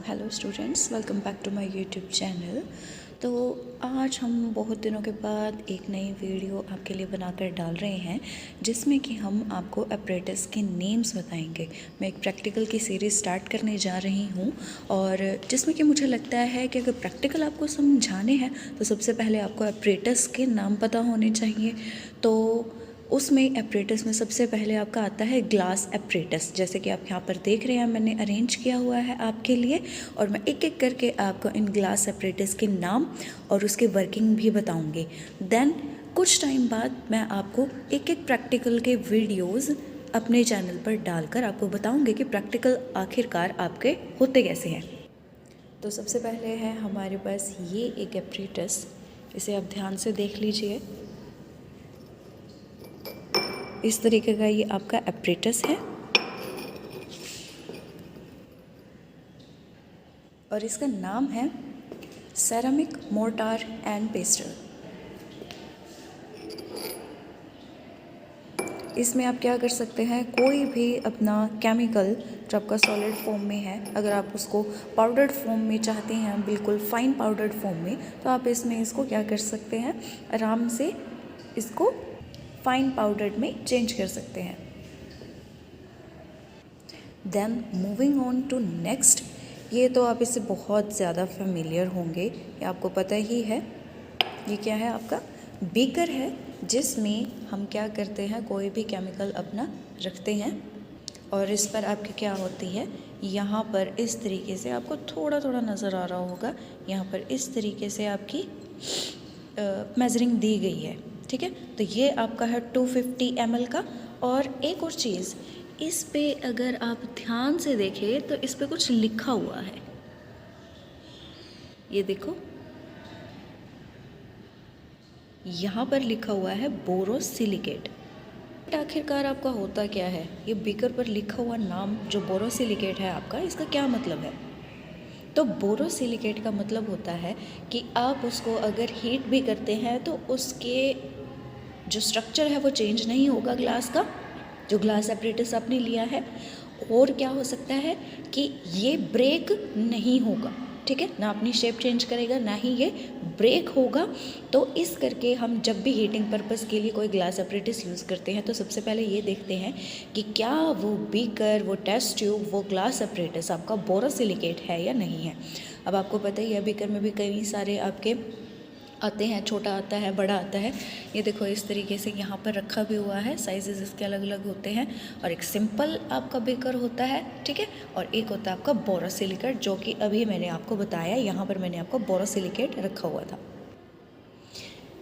Hello students, welcome back to my YouTube channel. तो आज हम बहुत दिनों के बाद एक नई वीडियो आपके लिए बनाकर डाल रहे हैं जिसमें कि हम आपको अपरेटस के नेम्स बताएंगे। मैं एक प्रैक्टिकल की सीरीज़ स्टार्ट करने जा रही हूं और जिसमें कि मुझे लगता है कि अगर प्रैक्टिकल आपको समझाने हैं तो सबसे पहले आपको अपरेटस के नाम पता होने चाहिए। तो उसमें अपरेटस में सबसे पहले आपका आता है ग्लास अपरेटस, जैसे कि आप यहाँ पर देख रहे हैं मैंने अरेंज किया हुआ है आपके लिए, और मैं एक एक करके आपको इन ग्लास अपरेटस के नाम और उसके वर्किंग भी बताऊंगी। देन कुछ टाइम बाद मैं आपको एक एक प्रैक्टिकल के वीडियोस अपने चैनल पर डालकर आपको बताऊंगी कि प्रैक्टिकल आखिरकार आपके होते कैसे हैं। तो सबसे पहले है हमारे पास ये एक अपरेटस, इसे आप ध्यान से देख लीजिए। इस तरीके का ये आपका अपरेटस है और इसका नाम है सेरामिक मोर्टार एंड पेस्टल। इसमें आप क्या कर सकते हैं, कोई भी अपना केमिकल जो आपका सॉलिड फॉर्म में है, अगर आप उसको पाउडर्ड फॉर्म में चाहते हैं, बिल्कुल फाइन पाउडर्ड फॉर्म में, तो आप इसमें इसको क्या कर सकते हैं, आराम से इसको फाइन पाउडर में चेंज कर सकते हैं। Then moving on to next, ये तो आप इससे बहुत ज़्यादा फेमिलियर होंगे, ये आपको पता ही है। ये क्या है, आपका बीकर है जिसमें हम क्या करते हैं, कोई भी केमिकल अपना रखते हैं और इस पर आपकी क्या होती है, यहाँ पर इस तरीके से आपको थोड़ा थोड़ा नज़र आ रहा होगा, यहाँ पर इस तरीके से आपकी मेजरिंग दी गई है, ठीक है। तो ये आपका है 250 ml का। और एक और चीज़, इस पे अगर आप ध्यान से देखें तो इस पे कुछ लिखा हुआ है, ये देखो यहाँ पर लिखा हुआ है बोरोसिलिकेट। आखिरकार आपका होता क्या है, ये बीकर पर लिखा हुआ नाम जो बोरोसिलिकेट है आपका, इसका क्या मतलब है? तो बोरोसिलिकेट का मतलब होता है कि आप उसको अगर हीट भी करते हैं तो उसके जो स्ट्रक्चर है वो चेंज नहीं होगा ग्लास का, जो ग्लास अपरेटस आपने लिया है। और क्या हो सकता है कि ये ब्रेक नहीं होगा, ठीक है, ना अपनी शेप चेंज करेगा ना ही ये ब्रेक होगा। तो इस करके हम जब भी हीटिंग पर्पस के लिए कोई ग्लास अपरेटस यूज़ करते हैं तो सबसे पहले ये देखते हैं कि क्या वो बीकर, वो टेस्ट ट्यूब, वो ग्लास अपरेटस आपका बोरोसिलिकेट है या नहीं है। अब आपको पता ही है बीकर में भी कई सारे आपके आते हैं, छोटा आता है, बड़ा आता है। ये देखो इस तरीके से यहाँ पर रखा भी हुआ है, साइजेस इसके अलग अलग होते हैं। और एक सिंपल आपका बीकर होता है, ठीक है, और एक होता है आपका बोरोसिलिकेट, जो कि अभी मैंने आपको बताया, यहाँ पर मैंने आपको बोरोसिलिकेट रखा हुआ था।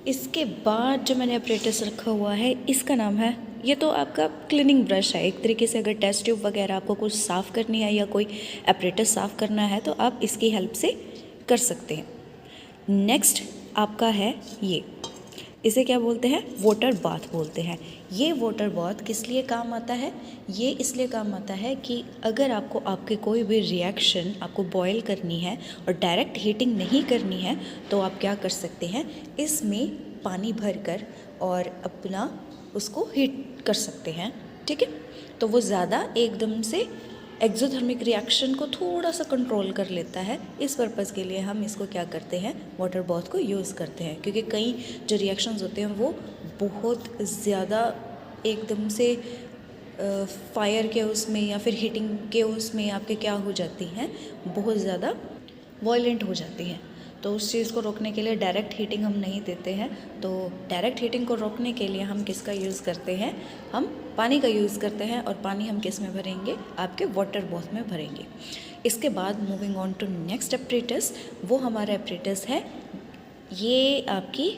इसके बाद जो मैंने अपरेटस रखा हुआ है इसका नाम है, ये तो आपका क्लीनिंग ब्रश है एक तरीके से। अगर टेस्ट ट्यूब वगैरह आपको कुछ साफ़ करनी है या कोई अपरेटस साफ़ करना है तो आप इसकी हेल्प से कर सकते हैं। नेक्स्ट आपका है ये, इसे क्या बोलते हैं, वाटर बाथ बोलते हैं। ये वाटर बाथ किस लिए काम आता है, ये इसलिए काम आता है कि अगर आपको आपके कोई भी रिएक्शन आपको बॉयल करनी है और डायरेक्ट हीटिंग नहीं करनी है तो आप क्या कर सकते हैं, इसमें पानी भरकर और अपना उसको हीट कर सकते हैं, ठीक है। तो वो ज़्यादा एकदम से एक्सोथर्मिक रिएक्शन को थोड़ा सा कंट्रोल कर लेता है। इस पर्पज़ के लिए हम इसको क्या करते हैं, वाटर बाथ को यूज़ करते हैं, क्योंकि कई जो रिएक्शंस होते हैं वो बहुत ज़्यादा एकदम से फायर के उसमें या फिर हीटिंग के उसमें आपके क्या हो जाती हैं, बहुत ज़्यादा वॉयलेंट हो जाती हैं। तो उस चीज़ को रोकने के लिए डायरेक्ट हीटिंग हम नहीं देते हैं। तो डायरेक्ट हीटिंग को रोकने के लिए हम किसका यूज़ करते हैं, हम पानी का यूज़ करते हैं। और पानी हम किस में भरेंगे, आपके वाटर बाथ में भरेंगे। इसके बाद moving on to next apparatus, वो हमारा अपरेटस है, ये आपकी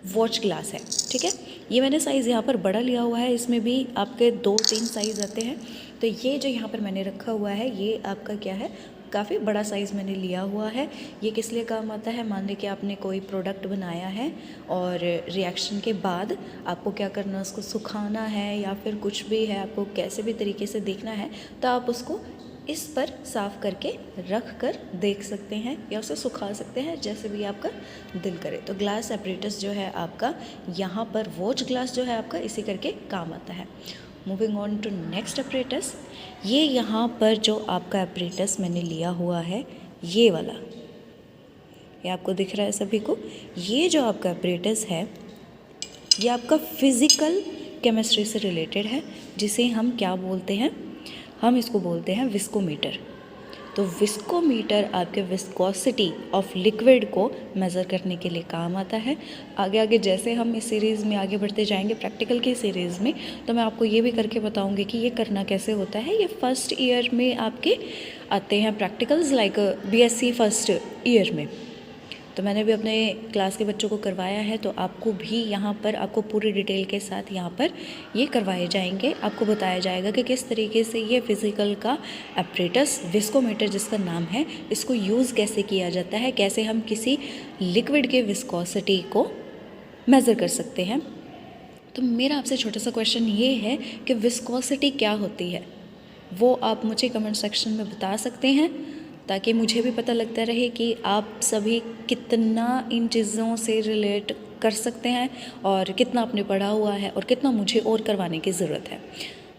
वॉच ग्लास है, ठीक है। ये मैंने साइज़ यहाँ पर बड़ा लिया हुआ है, इसमें भी आपके 2-3 साइज़ आते हैं। तो ये जो यहाँ पर मैंने रखा हुआ है ये आपका क्या है, काफ़ी बड़ा साइज़ मैंने लिया हुआ है। ये किस लिए काम आता है, मान लें कि आपने कोई प्रोडक्ट बनाया है और रिएक्शन के बाद आपको क्या करना है, उसको सुखाना है या फिर कुछ भी है, आपको कैसे भी तरीके से देखना है, तो आप उसको इस पर साफ़ करके रख कर देख सकते हैं या उसे सुखा सकते हैं, जैसे भी आपका दिल करे। तो ग्लास अपरेटस जो है आपका, यहाँ पर वॉच ग्लास जो है आपका, इसी करके काम आता है। Moving on to next apparatus. ये यहाँ पर जो आपका अपरेटस मैंने लिया हुआ है, ये वाला, ये आपको दिख रहा है सभी को। ये जो आपका अपरेटस है ये आपका फिज़िकल केमिस्ट्री से रिलेटेड है, जिसे हम क्या बोलते हैं, हम इसको बोलते हैं विस्कोमीटर। तो विस्कोमीटर आपके विस्कोसिटी ऑफ लिक्विड को मेज़र करने के लिए काम आता है। आगे आगे जैसे हम इस सीरीज़ में आगे बढ़ते जाएंगे प्रैक्टिकल की सीरीज़ में, तो मैं आपको ये भी करके बताऊंगी कि ये करना कैसे होता है। ये फर्स्ट ईयर में आपके आते हैं practicals, like BSc first year में। तो मैंने भी अपने क्लास के बच्चों को करवाया है, तो आपको भी यहाँ पर आपको पूरी डिटेल के साथ यहाँ पर ये करवाए जाएंगे। आपको बताया जाएगा कि किस तरीके से ये फिज़िकल का अपरेटस विस्कोमीटर जिसका नाम है, इसको यूज़ कैसे किया जाता है, कैसे हम किसी लिक्विड के विस्कोसिटी को मेज़र कर सकते हैं। तो मेरा आपसे छोटा सा क्वेश्चन ये है कि विस्कोसिटी क्या होती है, वो आप मुझे कमेंट सेक्शन में बता सकते हैं, ताकि मुझे भी पता लगता रहे कि आप सभी कितना इन चीज़ों से रिलेट कर सकते हैं और कितना आपने पढ़ा हुआ है और कितना मुझे और करवाने की ज़रूरत है।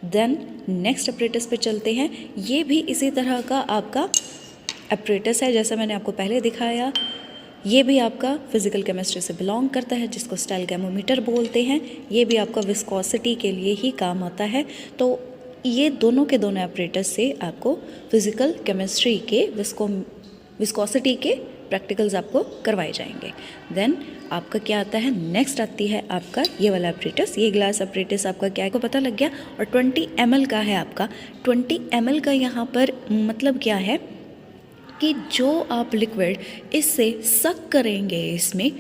देन नेक्स्ट अपरेटस पे चलते हैं। ये भी इसी तरह का आपका अपरेटस है जैसा मैंने आपको पहले दिखाया। ये भी आपका फिज़िकल केमिस्ट्री से बिलोंग करता है, जिसको स्टाइलगैमोमीटर बोलते हैं। ये भी आपका विस्कोसिटी के लिए ही काम आता है। तो ये दोनों के दोनों ऑपरेटर्स से आपको फिज़िकल केमिस्ट्री के विस्कोसिटी के प्रैक्टिकल्स आपको करवाए जाएंगे। देन आपका क्या आता है, नेक्स्ट आती है आपका ये वाला ऑपरेटस। ये ग्लास ऑपरेटस आपका क्या है को पता लग गया, और 20 ml का है आपका। 20 ml का यहाँ पर मतलब क्या है कि जो आप लिक्विड इससे सक करेंगे इसमें,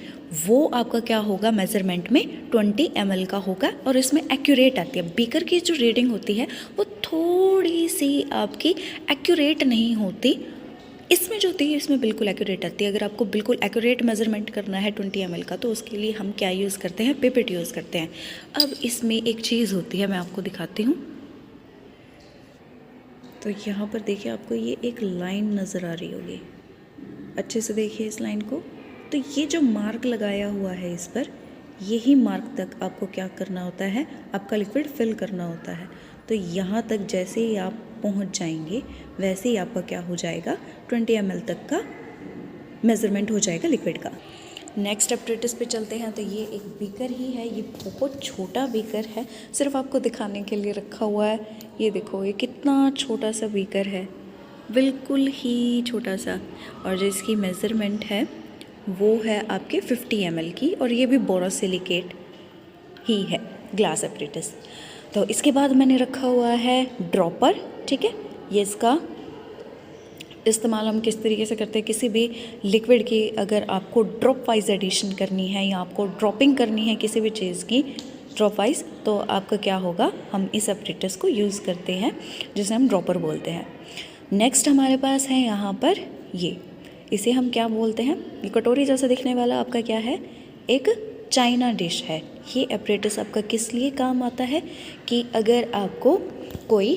वो आपका क्या होगा मेज़रमेंट में 20 ml का होगा, और इसमें एक्यूरेट आती है। बीकर की जो रीडिंग होती है वो थोड़ी सी आपकी एक्यूरेट नहीं होती, इसमें जो होती है इसमें बिल्कुल एक्यूरेट आती है। अगर आपको बिल्कुल एक्यूरेट मेज़रमेंट करना है 20 ml का, तो उसके लिए हम क्या यूज़ करते हैं, पिपेट यूज़ करते हैं। अब इसमें एक चीज़ होती है, मैं आपको दिखाती हूँ। तो यहाँ पर देखिए, आपको ये एक लाइन नज़र आ रही होगी, अच्छे से देखिए इस लाइन को। तो ये जो मार्क लगाया हुआ है इस पर, यही मार्क तक आपको क्या करना होता है, आपका लिक्विड फिल करना होता है। तो यहाँ तक जैसे ही आप पहुँच जाएंगे वैसे ही आपका क्या हो जाएगा, 20 ml तक का मेज़रमेंट हो जाएगा लिक्विड का। नेक्स्ट अपरेटस पे चलते हैं। तो ये एक बीकर ही है, ये बहुत छोटा बीकर है, सिर्फ आपको दिखाने के लिए रखा हुआ है। ये देखो, ये कितना छोटा सा बीकर है, बिल्कुल ही छोटा सा, और जिसकी मेज़रमेंट है वो है आपके 50 ml की, और ये भी बोरोसिलिकेट ही है ग्लास अपरेटस। तो इसके बाद मैंने रखा हुआ है ड्रॉपर, ठीक है। ये इसका इस्तेमाल हम किस तरीके से करते हैं, किसी भी लिक्विड की अगर आपको ड्रॉप वाइज एडिशन करनी है या आपको ड्रॉपिंग करनी है किसी भी चीज़ की ड्रॉप वाइज, तो आपका क्या होगा, हम इस अपरेटस को यूज़ करते हैं जिसे हम ड्रॉपर बोलते हैं। नेक्स्ट हमारे पास है यहाँ पर ये, इसे हम क्या बोलते हैं, ये कटोरी जैसा दिखने वाला आपका क्या है, एक चाइना डिश है। ये अपरेटस आपका किस लिए काम आता है कि अगर आपको कोई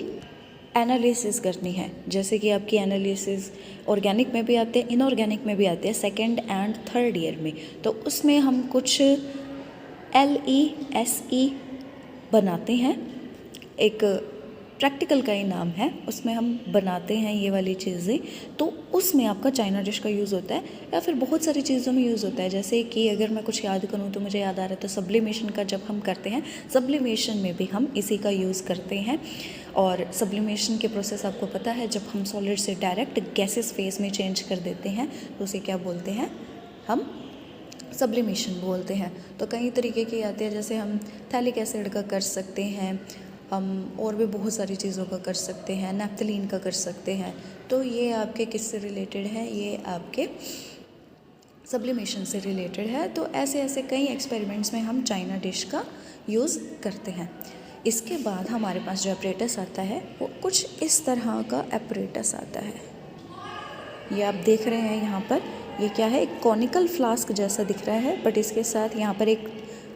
एनालिसिस करनी है, जैसे कि आपकी एनालिसिस ऑर्गेनिक में भी आते हैं, इनऑर्गेनिक में भी आते हैं, सेकेंड एंड थर्ड ईयर में, तो उसमें हम कुछ LESE बनाते हैं, एक प्रैक्टिकल का ही नाम है, उसमें हम बनाते हैं ये वाली चीज़ें। तो उसमें आपका चाइना डिश का यूज़ होता है, या फिर बहुत सारी चीज़ों में यूज़ होता है। जैसे कि अगर मैं कुछ याद करूँ तो मुझे याद आ रहा है, तो सब्लिमेशन का जब हम करते हैं, सब्लिमेशन में भी हम इसी का यूज़ करते हैं। और सब्लिमेशन के प्रोसेस आपको पता है, जब हम सॉलिड से डायरेक्ट गैसेस फेस में चेंज कर देते हैं तो उसे क्या बोलते हैं, हम सब्लिमेशन बोलते हैं। तो कई तरीके की आते हैं, जैसे हम थैलिक एसिड का कर सकते हैं, हम और भी बहुत सारी चीज़ों का कर सकते हैं, नैप्थलीन का कर सकते हैं। तो ये आपके किससे रिलेटेड है, ये आपके सब्लिमेशन से रिलेटेड है। तो ऐसे ऐसे कई एक्सपेरिमेंट्स में हम चाइना डिश का यूज़ करते हैं। इसके बाद हमारे पास जो अपरेटस आता है वो कुछ इस तरह का अपरेटस आता है। ये आप देख रहे हैं यहाँ पर, ये क्या है, एक कॉनिकल फ्लास्क जैसा दिख रहा है, बट इसके साथ यहाँ पर एक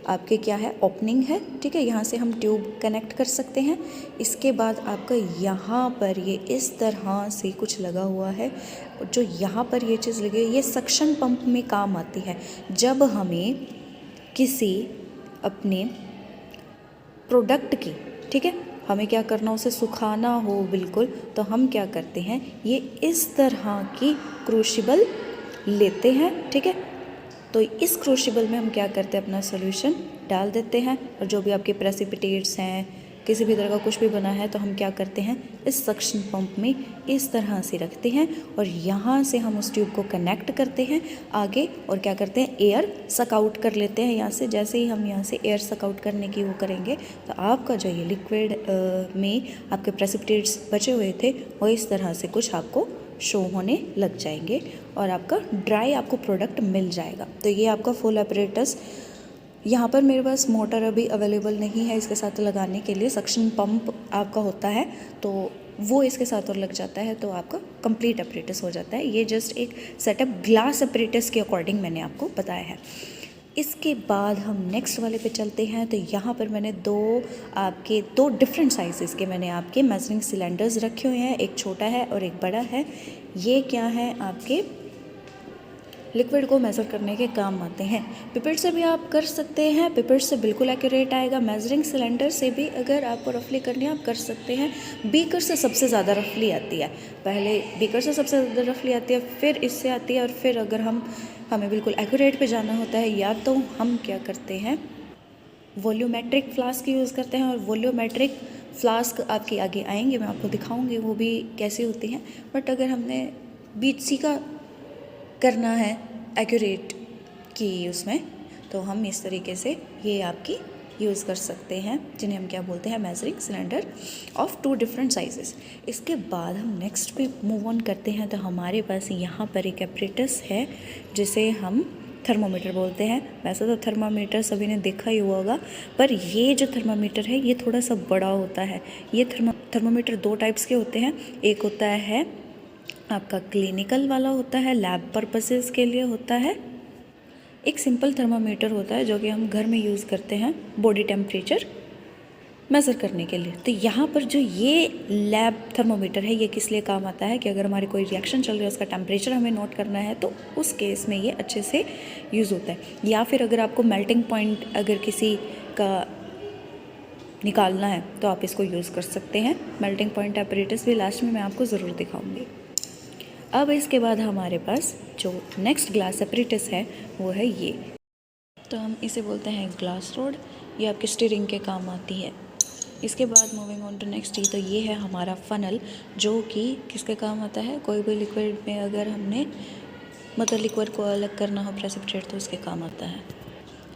आपके क्या है, ओपनिंग है, ठीक है। यहाँ से हम ट्यूब कनेक्ट कर सकते हैं। इसके बाद आपका यहाँ पर ये इस तरह से कुछ लगा हुआ है, जो यहाँ पर ये चीज़ लगी है, ये सक्शन पंप में काम आती है। जब हमें किसी अपने प्रोडक्ट की, ठीक है, हमें क्या करना, उसे सुखाना हो बिल्कुल, तो हम क्या करते हैं, ये इस तरह की क्रूशिबल लेते हैं, ठीक है। तो इस क्रूशिबल में हम क्या करते हैं, अपना सॉल्यूशन डाल देते हैं, और जो भी आपके प्रेसिपिटेट्स हैं, किसी भी तरह का कुछ भी बना है, तो हम क्या करते हैं, इस सक्शन पंप में इस तरह से रखते हैं, और यहाँ से हम उस ट्यूब को कनेक्ट करते हैं आगे, और क्या करते हैं, एयर सक आउट कर लेते हैं यहाँ से। जैसे ही हम यहाँ से एयर सक आउट करने की वो करेंगे, तो आपका जो ये लिक्विड में आपके प्रेसिपिटेट्स बचे हुए थे, वो इस तरह से कुछ आपको शो होने लग जाएंगे, और आपका ड्राई आपको प्रोडक्ट मिल जाएगा। तो ये आपका फुल अपरेटस। यहाँ पर मेरे पास मोटर अभी अवेलेबल नहीं है इसके साथ लगाने के लिए, सक्शन पंप आपका होता है तो वो इसके साथ और लग जाता है, तो आपका कंप्लीट अपरेटस हो जाता है। ये जस्ट एक सेटअप ग्लास अपरेटस के अकॉर्डिंग मैंने आपको बताया है। इसके बाद हम नेक्स्ट वाले पे चलते हैं। तो यहाँ पर मैंने दो डिफरेंट साइज़ के मैंने आपके मेजरिंग सिलेंडर्स रखे हुए हैं, एक छोटा है और एक बड़ा है। ये क्या है, आपके लिक्विड को मेज़र करने के काम आते हैं। पिपेट से भी आप कर सकते हैं, पिपेट से बिल्कुल एक्यूरेट आएगा। मेजरिंग सिलेंडर से भी अगर आपको रफली करनी है आप कर सकते हैं। बीकर से सबसे ज़्यादा रफली आती है, पहले बीकर से सबसे ज़्यादा रफली आती है, फिर इससे आती है, और फिर अगर हमें बिल्कुल एक्यूरेट पे जाना होता है, या तो हम क्या करते हैं, वॉल्यूमेट्रिक फ्लास्क यूज़ करते हैं। और वॉल्यूमेट्रिक फ्लास्क आपके आगे आएंगे, मैं आपको दिखाऊंगी वो भी कैसी होती हैं। बट अगर हमने बीच का करना है एक्यूरेट की उसमें, तो हम इस तरीके से ये आपकी यूज़ कर सकते हैं, जिन्हें हम क्या बोलते हैं, measuring cylinder of 2 different sizes. इसके बाद हम नेक्स्ट पे मूव ऑन करते हैं। तो हमारे पास यहाँ पर एक एपरेटस है जिसे हम थर्मोमीटर बोलते हैं। वैसे तो थर्मामीटर सभी ने देखा ही हुआ होगा, पर ये जो थर्मामीटर है ये थोड़ा सा बड़ा होता है। ये थर्मोमीटर 2 टाइप्स के होते हैं। एक होता है आपका क्लिनिकल वाला होता है, लैब पर्पसेस के लिए होता है। एक सिंपल थर्मामीटर होता है जो कि हम घर में यूज़ करते हैं बॉडी टेम्परेचर मेज़र करने के लिए। तो यहाँ पर जो ये लैब थर्मोमीटर है, ये किस लिए काम आता है कि अगर हमारी कोई रिएक्शन चल रही है, उसका टेम्परेचर हमें नोट करना है, तो उस केस में ये अच्छे से यूज़ होता है। या फिर अगर आपको मेल्टिंग पॉइंट अगर किसी का निकालना है तो आप इसको यूज़ कर सकते हैं। मेल्टिंग पॉइंट एपरेटस भी लास्ट में मैं आपको ज़रूर दिखाऊंगी। अब इसके बाद हमारे पास जो नेक्स्ट ग्लास एपरेटस है वो है ये। तो हम इसे बोलते हैं ग्लास रोड। ये आपके स्टीयरिंग के काम आती है। इसके बाद मूविंग ऑन टू नेक्स्ट तो ये है हमारा फ़नल, जो कि किसके काम आता है, कोई भी लिक्विड में अगर हमने मतलब लिक्विड को अलग करना हो प्रेसिपिटेट, तो उसके काम आता है।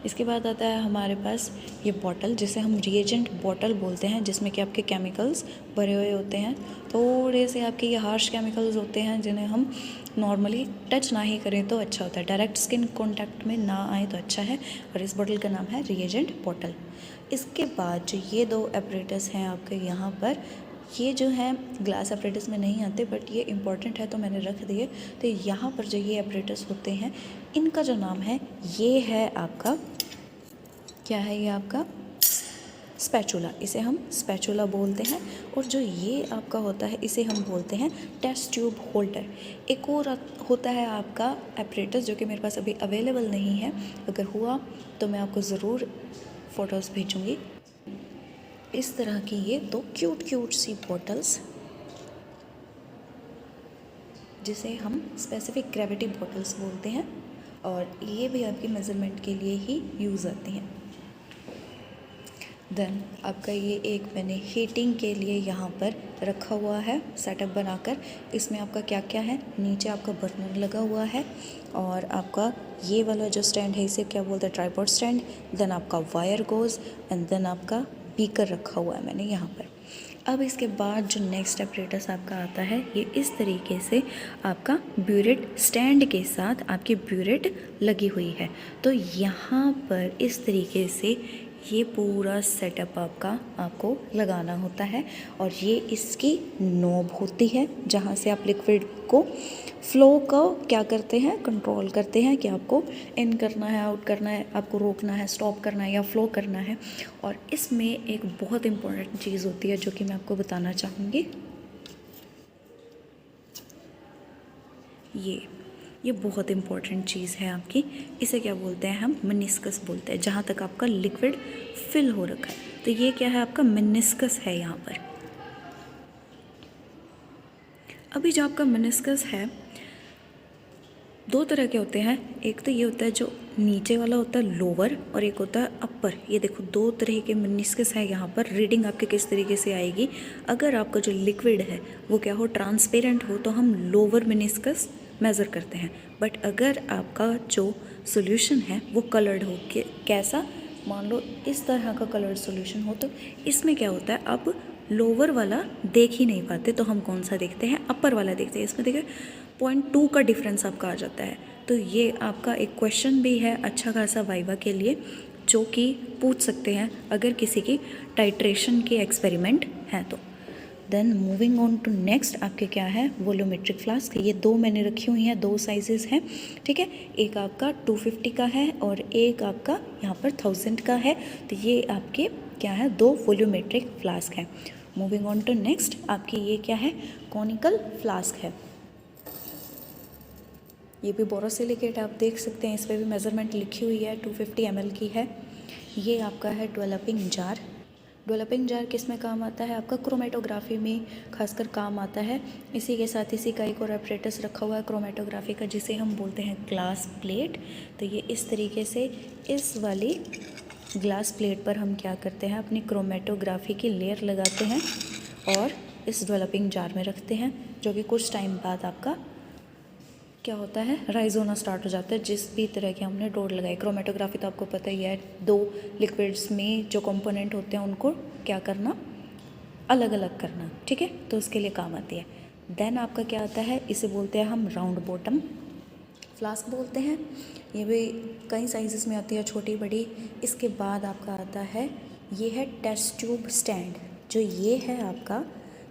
इसके बाद आता है हमारे पास ये बॉटल, जिसे हम रिएजेंट बॉटल बोलते हैं, जिसमें कि आपके केमिकल्स भरे हुए होते हैं। थोड़े से आपके ये हार्श केमिकल्स होते हैं जिन्हें हम नॉर्मली टच ना ही करें तो अच्छा होता है, डायरेक्ट स्किन कांटेक्ट में ना आए तो अच्छा है। और इस बॉटल का नाम है रिएजेंट बॉटल। इसके बाद जो ये 2 एपरेटस हैं आपके यहाँ पर, ये जो है ग्लास एपरेटस में नहीं आते, बट ये इम्पॉर्टेंट है तो मैंने रख दिए। तो यहाँ पर जो ये एपरेटस होते हैं, इनका जो नाम है ये है आपका, क्या है ये आपका, स्पैचुला। इसे हम स्पैचुला बोलते हैं। और जो ये आपका होता है इसे हम बोलते हैं टेस्ट ट्यूब होल्डर। एक और होता है आपका एपरेटस जो कि मेरे पास अभी अवेलेबल नहीं है, अगर हुआ तो मैं आपको ज़रूर फ़ोटोज़ भेजूँगी। इस तरह की ये 2 क्यूट सी बॉटल्स, जिसे हम स्पेसिफिक ग्रेविटी बॉटल्स बोलते हैं, और ये भी आपकी मेज़रमेंट के लिए ही यूज़ आती हैं। देन आपका ये एक मैंने हीटिंग के लिए यहाँ पर रखा हुआ है सेटअप बनाकर। इसमें आपका क्या क्या है, नीचे आपका बर्नर लगा हुआ है, और आपका ये वाला जो स्टैंड है इसे क्या बोलते हैं, ट्राइपॉड स्टैंड। देन आपका वायर गोज़, एंड देन आपका बीकर रखा हुआ है मैंने यहाँ पर। अब इसके बाद जो नेक्स्ट एपरेटस आपका आता है, ये इस तरीके से आपका ब्यूरेट स्टैंड के साथ आपकी ब्यूरेट लगी हुई है। तो यहाँ पर इस तरीके से ये पूरा सेटअप आपको लगाना होता है, और ये इसकी नोब होती है जहाँ से आप लिक्विड को फ्लो को क्या करते हैं, कंट्रोल करते हैं कि आपको इन करना है, आउट करना है, आपको रोकना है, स्टॉप करना है या फ्लो करना है। और इसमें एक बहुत इम्पोर्टेंट चीज़ होती है जो कि मैं आपको बताना चाहूँगी। ये बहुत इम्पॉर्टेंट चीज़ है आपकी। इसे क्या बोलते हैं हम, मेनिस्कस बोलते हैं, जहाँ तक आपका लिक्विड फिल हो रखा है। तो ये क्या है आपका मेनिस्कस है यहाँ पर। अभी जो आपका मेनिस्कस है दो तरह के होते हैं, एक तो ये होता है जो नीचे वाला होता है लोअर, और एक होता है अपर। ये देखो दो तरह के मेनिस्कस है यहाँ पर। रीडिंग आपके किस तरीके से आएगी, अगर आपका जो लिक्विड है वो क्या हो, ट्रांसपेरेंट हो, तो हम लोअर मेनिस्कस मेज़र करते हैं। बट अगर आपका जो सोल्यूशन है वो कलर्ड हो, कैसा, मान लो इस तरह का कलर्ड सोल्यूशन हो, तो इसमें क्या होता है, अब लोअर वाला देख ही नहीं पाते, तो हम कौन सा देखते हैं, अपर वाला देखते हैं। इसमें देखिए 0.2 का डिफरेंस आपका आ जाता है। तो ये आपका एक क्वेश्चन भी है अच्छा खासा वाइवा के लिए, जो कि पूछ सकते हैं अगर किसी की टाइट्रेशन के एक्सपेरिमेंट हैं तो। Then moving on to next आपके क्या है, वॉल्यूमेट्रिक फ्लास्क। ये दो मैंने रखी हुई हैं, दो साइजेस हैं, ठीक है। एक आपका 250 का है और एक आपका यहाँ पर 1000 का है। तो ये आपके क्या है, दो वॉल्यूमेट्रिक फ्लास्क हैं। मूविंग ऑन टू नेक्स्ट आपकी ये क्या है, कॉनिकल फ्लास्क है। ये भी बोरोसिलिकेट आप देख सकते हैं, इस पर भी मेज़रमेंट लिखी हुई है, 250 ml की है। ये आपका है डेवलपिंग जार। डेवलपिंग जार किस में काम आता है, आपका क्रोमेटोग्राफी में खासकर काम आता है। इसी के साथ इसी का एक और अपरेटस रखा हुआ है क्रोमेटोग्राफी का, जिसे हम बोलते हैं ग्लास प्लेट। तो ये इस तरीके से इस वाली ग्लास प्लेट पर हम क्या करते हैं, अपनी क्रोमेटोग्राफी की लेयर लगाते हैं और इस डेवलपिंग जार में रखते हैं, जो कि कुछ टाइम बाद आपका क्या होता है, राइज होना स्टार्ट हो जाता है। जिस भी तरह के हमने डोर लगाए, क्रोमेटोग्राफी तो आपको पता ही है, दो लिक्विड्स में जो कंपोनेंट होते हैं उनको क्या करना, अलग अलग करना, ठीक है। तो उसके लिए काम आती है। देन आपका क्या आता है, इसे बोलते हैं हम राउंड बॉटम फ्लास्क बोलते हैं। ये भी कई साइजेस में आती है, छोटी बड़ी। इसके बाद आपका आता है, ये है टेस्ट ट्यूब स्टैंड। जो ये है आपका,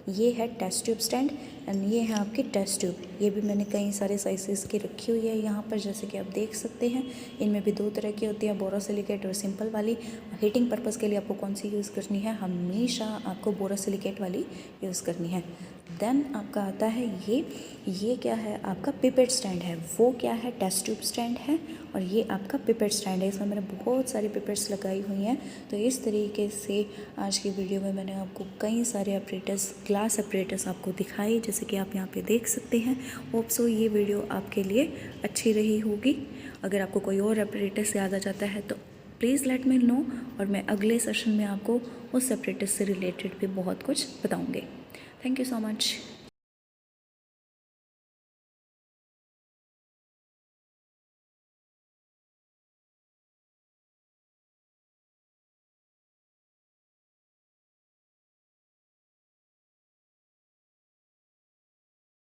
ये है टेस्ट ट्यूब स्टैंड एंड ये है आपकी टेस्ट ट्यूब। ये भी मैंने कई सारे साइजेस की रखी हुई है यहाँ पर, जैसे कि आप देख सकते हैं। इनमें भी दो तरह की होती है, बोरोसिलिकेट और सिंपल वाली। हीटिंग पर्पज़ के लिए आपको कौन सी यूज़ करनी है, हमेशा आपको बोरोसिलिकेट वाली यूज़ करनी है। देन आपका आता है ये क्या है आपका, पिपेट स्टैंड है। वो क्या है, टेस्ट ट्यूब स्टैंड है और ये आपका पिपेट स्टैंड है। इसमें मैंने बहुत सारी पिपेट्स लगाई हुई हैं। तो इस तरीके से आज की वीडियो में मैंने आपको कई सारे ऑपरेटर्स, ग्लास ऑपरेटर्स आपको दिखाए, जैसे कि आप यहाँ पे देख सकते हैं। होप सो ये वीडियो आपके लिए अच्छी रही होगी। अगर आपको कोई और ऑपरेटर्स याद आ जाता है तो प्लीज़ लेट मी नो, और मैं अगले सेशन में आपको उस ऑपरेटर्स से रिलेटेड भी बहुत कुछ बताऊँगी। Thank you so much.